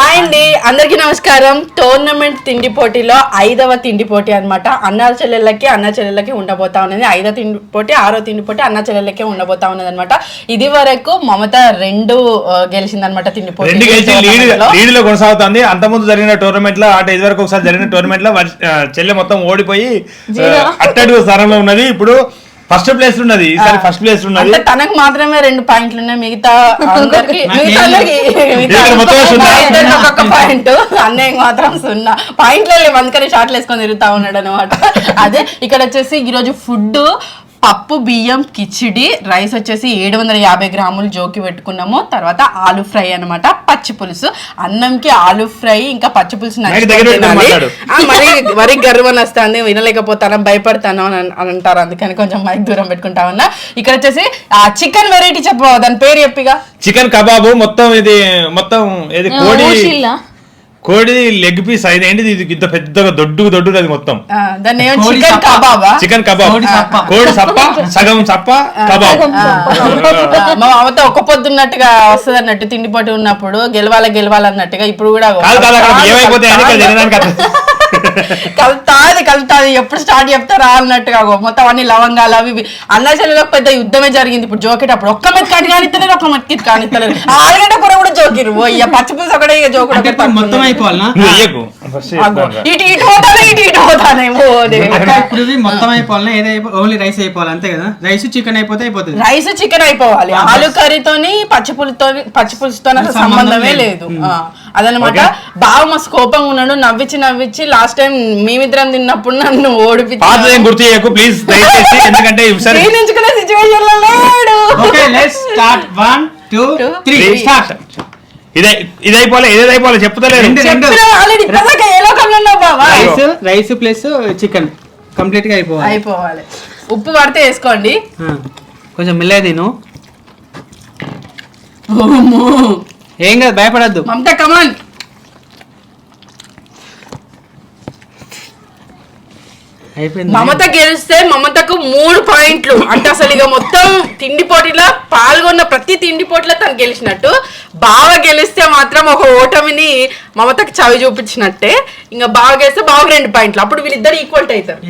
Hi అండి, అందరికీ నమస్కారం. టోర్నమెంట్ తిండి పోటీలో 5వ తిండి పోటీ అనమాట. అన్నా చెల్లెళ్ళకి ఉండబోతా ఉన్నది. 5వ తిండి పోటీ, 6వ తిండి పోటీ అన్నా చెల్లెళ్ళకి ఉండబోతా ఉన్నది అనమాట. ఇది వరకు మమత 2 గెలిచిందనమాట తిండి పోటీ, లీడ్ లో కొనసాగుతుంది. అంతకుముందు జరిగిన టోర్నమెంట్ లో అంటే ఇది వరకు ఒకసారి జరిగిన టోర్నమెంట్ లో చెల్లె మొత్తం ఓడిపోయి అట్టడుగు స్థానంలో ఉన్నది. ఇప్పుడు ఫస్ట్ ప్లేస్ ఉన్నది. ఈసారి ఫస్ట్ ప్లేస్ ఉన్నది. తనకు మాత్రమే 2 పాయింట్లు ఉన్నాయి. మిగతా ఒక్కొక్క పాయింట్, అన్నయ్యకి మాత్రం 0 పాయింట్లు. అందుకని షార్ట్లు వేసుకొని తిరుగుతా ఉన్నాడు అనమాట. అదే ఇక్కడ వచ్చేసి ఈరోజు ఫుడ్ పప్పు, బియ్యం, కిచిడి, రైస్ వచ్చేసి 750 గ్రాములు జోకి పెట్టుకున్నాము. తర్వాత ఆలు ఫ్రై అనమాట, పచ్చి పులుసు. అన్నంకి ఆలు ఫ్రై ఇంకా పచ్చి పులుసు మరి గర్వం వస్తుంది, వినలేకపోతాను, భయపడతాను అని అంటారు. అందుకని కొంచెం మైక్ దూరం పెట్టుకుంటా ఉన్నా. ఇక్కడ వచ్చేసి చికెన్ వెరైటీ చెప్పు, దాని పేరు చెప్పిగా. చికెన్ కబాబు మొత్తం ఇది కోడి లెగ్ పీస్ అయింది. ఇది ఇంత పెద్దగా దొడ్డు అది మొత్తం. చికెన్ కబాబ్, కోడి సప్ప, సగం సప్ప కబాబ్. మా మామతో ఒక్క పొద్దున్నట్టుగా వస్తుంది అన్నట్టు, తిండిపోటీ ఉన్నప్పుడు గెలవాలన్నట్టుగా. ఇప్పుడు కూడా కలుతాది ఎప్పుడు స్టార్ట్ చెప్తారా అన్నట్టుగా మొత్తం అన్ని లవంగాలు అవి. అన్నా చెల్లెలకు పెద్ద యుద్ధమే జరిగింది ఇప్పుడు జోకేటప్పుడు. ఒక్క మెత్ కట్టి కానిస్తలేరు, ఒక్క మెత్ కిట్ కానిస్తలేరు. 6 గంటల కూర కూడా జోకిరు. ఇక పచ్చి పులుసు ఒకటే జోకుడు. ఇటు పోతానేమో. మొత్తం అయిపోవాలి, ఓన్లీ రైస్ అయిపోవాలి అంతే కదా. రైస్ చికెన్ అయిపోతుంది. రైస్ చికెన్ అయిపోవాలి. ఆలు కర్రీతోని పచ్చి పులుసుతో సంబంధమే లేదు అదనమాట. బాగా మస్తు కోపంగా ఉన్నాడు. నవ్వించి లాస్ట్ టైం మేమిద్దరం తిన్నప్పుడు నన్ను ఓడిపించుకునే సిచ్యువేషన్ లో లేడు. ఇదైపోలే చెప్తలేదు. రైస్ ప్లస్ చికెన్ కంప్లీట్ గా అయిపోవాలి. ఉప్పు పడితే వేసుకోండి. కొంచెం మెల్లగా తిను. ఏం కాదు, భయపడద్దు. మమత కమాన్. మమత గెలిస్తే మమతకు 3 పాయింట్లు. అంటే అసలు ఇక మొత్తం తిండి పోటీలో పాల్గొన్న ప్రతి తిండి పోటీలో తను గెలిచినట్టు. బాగా గెలిస్తే మాత్రం ఒక ఓటమిని మమతకు చవి చూపించినట్టే. ఇంకా బాగా గెలిస్తే బాగా 2 పాయింట్లు. అప్పుడు వీళ్ళిద్దరు ఈక్వల్ అవుతారు.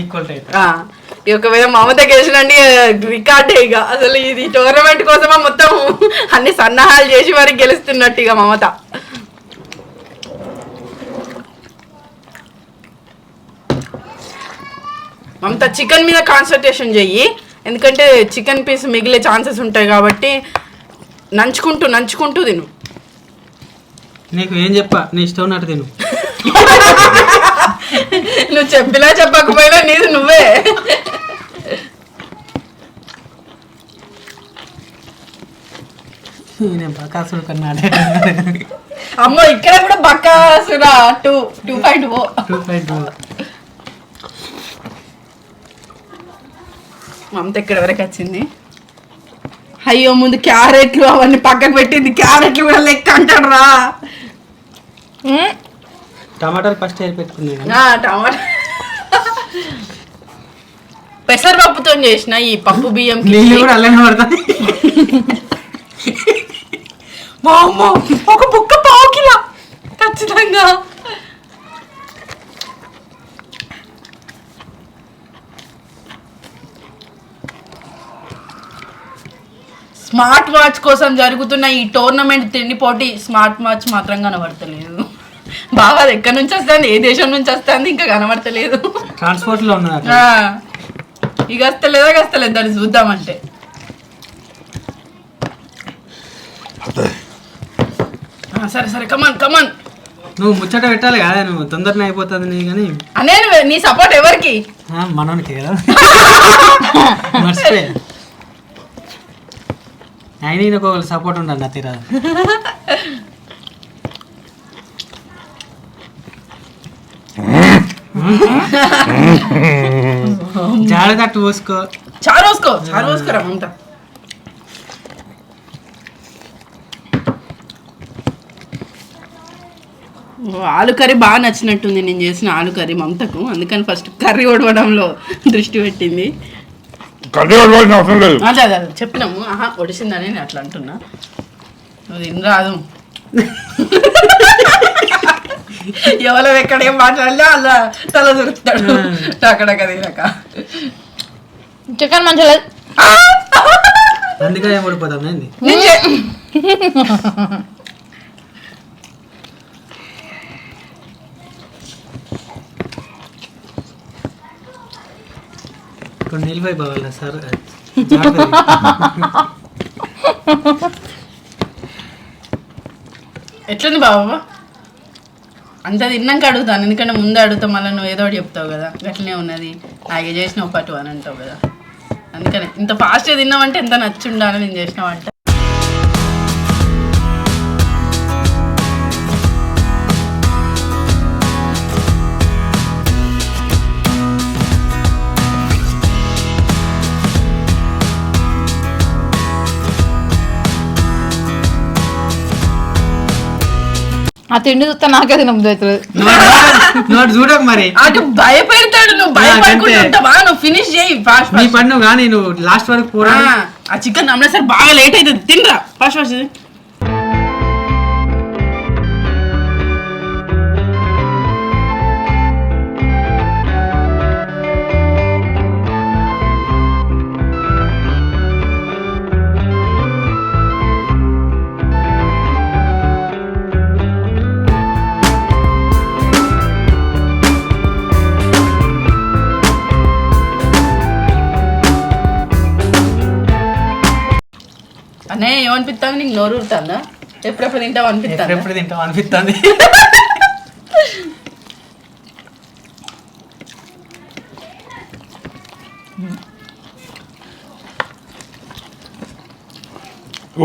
ఒకవేళ మమత గెలిచినండి రికార్డే. ఇక అసలు ఇది టోర్నమెంట్ కోసమా మొత్తం అన్ని సన్నాహాలు చేసి మరి గెలుస్తున్నట్టు ఇక మమత. మమత చికెన్ మీద కాన్సన్ట్రేషన్ చెయ్యి, ఎందుకంటే చికెన్ పీస్ మిగిలే ఛాన్సెస్ ఉంటాయి కాబట్టి నంచుకుంటూ తిను. నీకు ఏం చెప్పా, నీ ఇష్టం ఉన్నట్టు తిను. నువ్వు చెప్పినా చెప్పకపోయినా నీది నువ్వే. బకాసురు కన్నాడు. అమ్మో, ఇక్కడ కూడా బకాసురా 2.0. మమత ఇక్కడ వరకు వచ్చింది. అయ్యో, ముందు క్యారెట్లు అవన్నీ పక్కకు పెట్టింది. క్యారెట్లు కూడా లెక్క అంటాడు రా. టమాటాలు ఫస్ట్ పెట్టుకున్నాను. టమాటా పెసరపప్పుతో చేసిన ఈ పప్పు బియ్యం కూడా అలానే పడతాయి. ఒక బుక్క 1/4 కిలో ఖచ్చితంగా. స్మార్ట్ వాచ్ కోసం జరుగుతున్న ఈ టోర్నమెంట్ తిండి పోటీ స్మార్ట్ వాచ్ మాత్రం కనబడతలేదు. బాగా అది ఎక్కడి నుంచి వస్తుంది, ఏ దేశం నుంచి వస్తుంది ఇంకా కనబడతలేదు. ట్రాన్స్పోర్ట్ లో ఉన్నది. ఇక వస్తలేదు దాన్ని చూద్దామంటే. సరే కమాన్. నువ్వు ముచ్చట పెట్టాలి కదా, నువ్వు తొందరనే అయిపోతుంది నీ. కానీ అనే నీ సపోర్ట్ ఎవరికి? మనోనికి కదా. మర్చిపోయా. అయినా ఒక సపోర్ట్ ఉండాలి నా తీరా. జాడగట్టు పోసుకో. చారు పోసుకోరా మమత. ఆలు కర్రీ బాగా నచ్చినట్టుంది నేను చేసిన ఆలు కర్రీ మమతకు. అందుకని ఫస్ట్ కర్రీ ఓడవడంలో దృష్టి పెట్టింది. అదే చెప్పినాము. ఒడిసిందని నేను అట్లా అంటున్నా. నువ్వు తినరాదు. ఎవరు ఎక్కడ ఏం మాట్లాడినా అలా తల దొరుకుతాడు అక్కడక్క తినక. చికెన్ మంచిగా లేదు. అందుకే ఏం ఓడిపోతాం ఏంది. కొన్ని నిలిపోయి పోవాలా సార్. ఎట్లుంది బాబా? అంత తిన్నాక అడుగుతాను, ఎందుకంటే ముందే అడుగుతా మళ్ళీ నువ్వు ఏదో ఒకటి చెప్తావు కదా, గట్లనే ఉన్నది నాకే చేసిన పట్టు అని అంటావు కదా. అందుకని ఇంత ఫాస్ట్గా తిన్నావంటే ఎంత నచ్చి ఉండాలి నేను చేసిన వంట. ఆ తిండి చూస్తే నాకే తినబుద్ధి అవుతుంది. నువ్వు చూడకు మరి, అటు భయపెడతాడు, నువ్వు భయపడుకుంటావా? నువ్వు ఫినిష్ చేయి ఫాస్ట్ నీ పన్ను కానీ నువ్వు లాస్ట్ వరకు పోరా. ఆ చికెన్ నమ్మలే సార్, బాగా లేట్ అవుతుంది, తినరా ఫాస్ట్ ఫాస్ట్. అనే ఏమనిపిస్తాను నీకు? నోరు ఊరుతుందా? ఎప్పుడెప్పుడు తింటావు అనిపిస్తాను. ఎప్పుడు తింటావు అనిపిస్తుంది.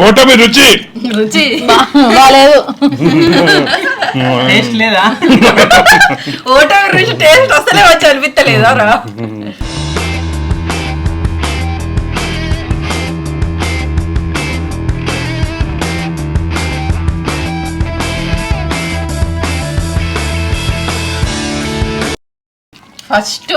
ఓటమి రుచి రుచి బాగాలేదు. టేస్ట్ లేదా? ఓటమి రుచి టేస్ట్ అసలే వచ్చి అనిపిస్తలేదా రా? ఫస్ట్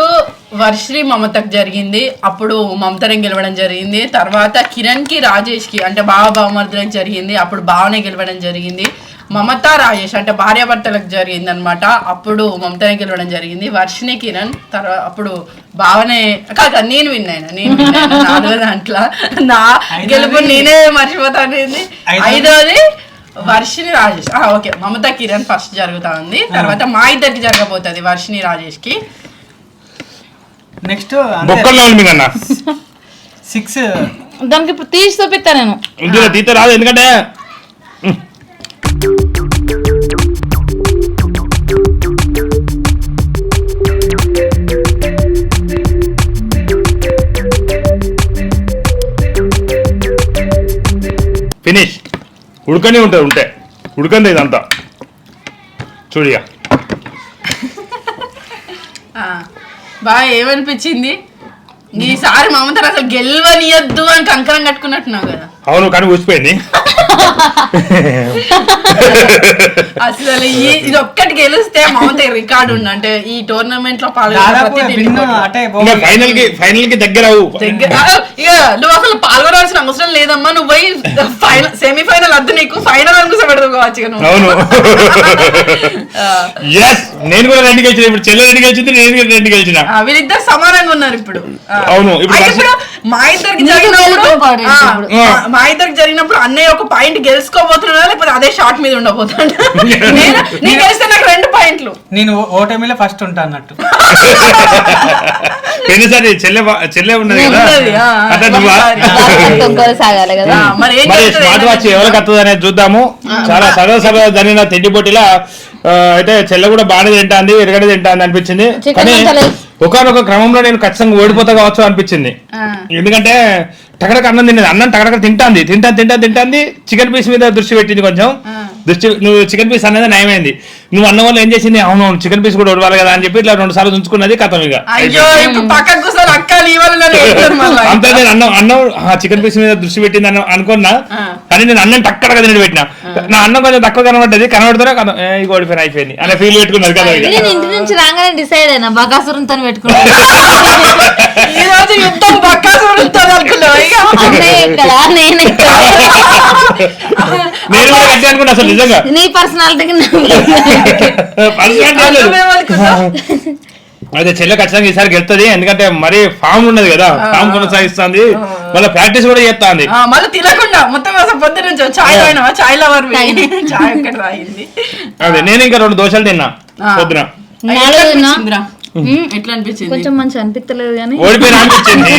వర్షిని మమతకు జరిగింది, అప్పుడు మమతనే గెలవడం జరిగింది. తర్వాత కిరణ్కి రాజేష్కి అంటే బావమర్దులకు జరిగింది, అప్పుడు భావనే గెలవడం జరిగింది. మమత రాజేష్ అంటే భార్యాభర్తలకు జరిగింది అనమాట, అప్పుడు మమతనే గెలవడం జరిగింది. వర్షిని కిరణ్ తర్వాత అప్పుడు భావనే కాక నేను విన్నాను నాలుగో దాంట్లో నా గెలుపు నేనే మర్చిపోతాను. ఐదోది వర్షిని రాజేష్. ఓకే, మమత కిరణ్ ఫస్ట్ జరుగుతా ఉంది, తర్వాత మా ఇద్దరికి జరగబోతుంది వర్షిని రాజేష్కి. నెక్స్ట్ బొక్కల్లో మీకన్నా 6 దానికి ఇప్పుడు తీసి చూపిస్తా నేను. ఇందులో తీత రాదు, ఎందుకంటే ఫినిష్ ఉడకనే ఉంటుంది, ఉంటే ఉడకంది ఇదంతా చూడిగా. బాగా ఏమనిపించింది ఈసారి మమతను అసలు గెలవనియద్దు అని కంకరం కట్టుకున్నట్టున్నావు కదా? అవును, కానీ ఊసిపోయింది. అసలు ఇది ఒక్కటి గెలిస్తే మమత రికార్డు ఉంది, అంటే ఈ టోర్నమెంట్ లో ఫైనల్ కి దగ్గర నువ్వు అసలు పాల్గొనాల్సిన అవసరం లేదమ్మా, నువ్వు పోయి ఫైనల్ సెమీఫైనల్ వద్దు, నీకు ఫైనల్ అనుకుని పెడతావచ్చు. అవును, నేను కూడా 2 గెలిచిన, ఇప్పుడు చెల్లె 2 గెలిచింది, నేను కూడా 2 గెలిచిన. వీళ్ళిద్దరు సమానంగా ఉన్నారు ఇప్పుడు. అవును, ఇప్పుడు మా ఇద్దరికి జరిగినప్పుడు అన్నయ్య ఒక పాయింట్ గెలుచుకోబోతున్నా, లేకపోతే అదే షార్ట్ మీద ఉండబోతాడు. నేను గెలిస్తే నాకు 2 పాయింట్లు. నేను ఓటమిలో ఫస్ట్ ఉంటా అన్నట్టు. చెల్లె ఉన్నది కదా, మరి స్మార్ట్ వాచ్ ఎవరికి వస్తుంది అనేది చూద్దాము. చాలా సరదా జరిగిన తిండి పోటీలా అయితే చెల్లె కూడా బాగానే తింటాంది, ఎరగడే తింటాంది అనిపించింది. కానీ ఒకనొక క్రమంలో నేను ఖచ్చితంగా ఓడిపోతా కావచ్చు అనిపించింది. ఎందుకంటే టకటక అన్నం తినేది, అన్నం టకటక తింటాంది, తింటాంది. చికెన్ పీస్ మీద దృష్టి పెట్టింది, కొంచెం దృష్టి. నువ్వు చికెన్ పీస్ అనేది నయమైంది, నువ్వు అన్నం వల్ల ఏం చేసింది, అవును చికెన్ పీస్ కూడా ఉడవాలి కదా అని చెప్పి ఇట్లా 2 సార్లు ఉంచుకున్నది, కథం. ఇక అంతే, నేను అన్నం చికెన్ పీస్ మీద దృష్టి పెట్టింది అనుకున్నా, కానీ నేను అన్నం టక్కడగా తినట్టు పెట్టినా. నా అన్నం కొంచెం తక్కువ కనబడితేనే కథం ఇక ఓడిపోయిన అయిపోయింది అనే ఫీల్ పెట్టుకున్నది కదా. ఇంటి నుంచి రాగానే డిసైడ్ అయినా బకాసురంతో పెట్టుకున్నా. ఈ రోజు యుద్ధం బకాసురుతో అనుకున్నావు. నేను కూడా గట్టి అనుకుంటా, అసలు నిజంగా నీ పర్సనాలిటీకి అయితే చెల్లె ఖచ్చితంగా ఈసారి గెలుతుంది, ఎందుకంటే మరీ ఫామ్ ఉన్నది కదా, ఫామ్ కొనసాగిస్తుంది, మళ్ళీ ప్రాక్టీస్ కూడా చేస్తుంది. మళ్ళీ తినకుండా మొత్తం అసలు పొద్దు నుంచి చాయ్ తాగినావా, చాయ్ లవర్ చాయ్ ఒక్కటి తాగింది. అదే నేను ఇంకా 2 దోశలు తిన్నా పొద్దున. ఎట్లా అనిపించింది? కొంచెం మంచిగా అనిపించలేదు కానీ ఓడిపోయినా అనిపించింది.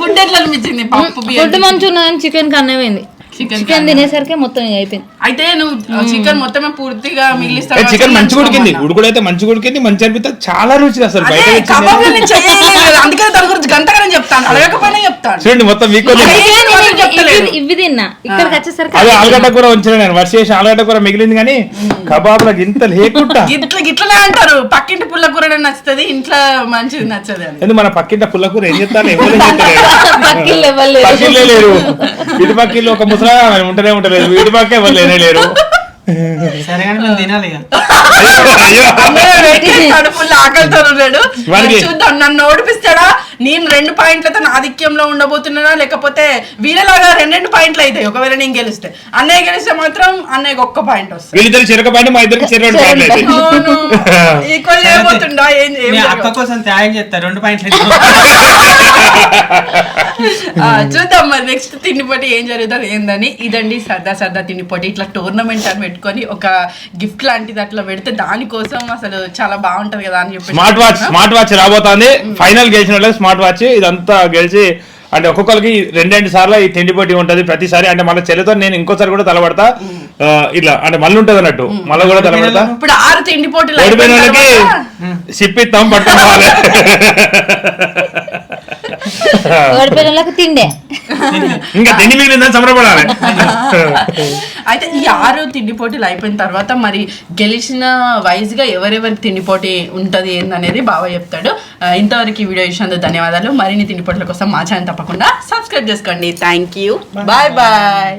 ఫుడ్ ఎట్లా అనిపించింది? పప్పు ఫుడ్ మంచిగా ఉన్నదని చికెన్ కన్నమైంది. చికెన్ తినేసరికి మొత్తం అయిపోయింది. అయితే నువ్వు చికెన్ మొత్తమే పూర్తిగా మిగిలిస్తావు. చికెన్ మంచిగా ఉడికింది, ఉడుకుడైతే మంచిగా ఉడికింది, మంచి అనిపిస్తుంది, చాలా రుచిగా అసలు. అందుకనే దాని గురించి గంటగానే చెప్తాను, అడగకపోయినా చెప్తాను. చూడండి మొత్తం మీకు ఇవి తిన్నా, ఇక్కడికి వచ్చేసరికి అదే ఆలుగడ్డ కూర ఉంచిన నేను వర్ష చేసి ఆలుగడ్డ కూర మిగిలింది, కానీ కబాబ్లకు ఇంత లేకుండా ఇట్లనే అంటారు. పక్కింటి పుల్ల కూర నచ్చుతుంది, ఇంట్లో మంచిది నచ్చదు అని. ఎందుకు మన పక్కింట పుల్ల కూర ఏం చెప్తాను, ఎవరు పక్కిళ్ళు లేరు. ఇటు పక్కిళ్ళు ఒక ముసలా ఉంటనే ఉంటలేదు, ఇటు పక్క ఎవరు లేనే లేరు. సరే కానీ మేము తినాలి ఇక. కడుపుల్లో ఆకలితో ఉన్నాడు. చూద్దాం నన్ను ఓడిపిస్తాడా, నేను 2 పాయింట్లతో ఆధిక్యంలో ఉండబోతున్నానా, లేకపోతే వీళ్ళలాగా 2 పాయింట్లు అవుతాయి. ఒకవేళ నేను గెలిస్తే, అన్నయ్య గెలిస్తే మాత్రం అన్నయ్యకి 1 పాయింట్ వస్తుంది. వీళ్ళిద్దరు చెరక పాయింట్, మా ఇద్దరికి 2 పాయింట్లు ఈక్వల్ చేయబోతుండా? అక్క కోసం త్యాగం చేస్తా 2 పాయింట్లు. చూద్దాం మరి నెక్స్ట్ తిండి పోటీ ఏం జరుగుతుంది ఏందని. ఇదండి సరదా తిండి పోటీ. ఇట్లా టోర్నమెంట్ అని పెట్టుకొని ఒక గిఫ్ట్ లాంటిది అట్లా పెడితే దానికోసం అసలు చాలా బాగుంటది కదా అని చెప్పి. స్మార్ట్ వాచ్ రాబోతుంది. ఫైనల్ గెలిచిన వాళ్ళకి స్మార్ట్ వాచ్. ఇదంతా గెలిచి అంటే ఒక్కొక్కరికి 2 సార్లు ఈ తిండి పోటీ ఉంటది ప్రతిసారి. అంటే మళ్ళీ చెల్లెతో నేను ఇంకోసారి కూడా తలపడతా, ఇట్లా అంటే మళ్ళీ ఉంటది అన్నట్టు, మళ్ళీ కూడా తలపడతా. ఇప్పుడు 6 తిండి పోటీలు ఓడిపోయిన వాళ్ళకి సిప్పిస్తాం, పట్టుకోవాలి. ఓడిపోయిన వాళ్ళకి తిండే, ఇంకా తిండి మిగిలిందని సంబరపడాలి. అయితే ఈ 6 తిండి పోటీలు అయిపోయిన తర్వాత మరి గెలిచిన వైజ్ గా ఎవరెవరికి తిండి పోటీ ఉంటది ఏందనేది బాగా చెప్తాడు. ఇంతవరకు ఈ వీడియో చూసినందుకు ధన్యవాదాలు. మరిన్ని తిండి పోటీల కోసం మా ఛానల్ తప్పకుండా సబ్స్క్రైబ్ చేసుకోండి. Thank you, bye bye.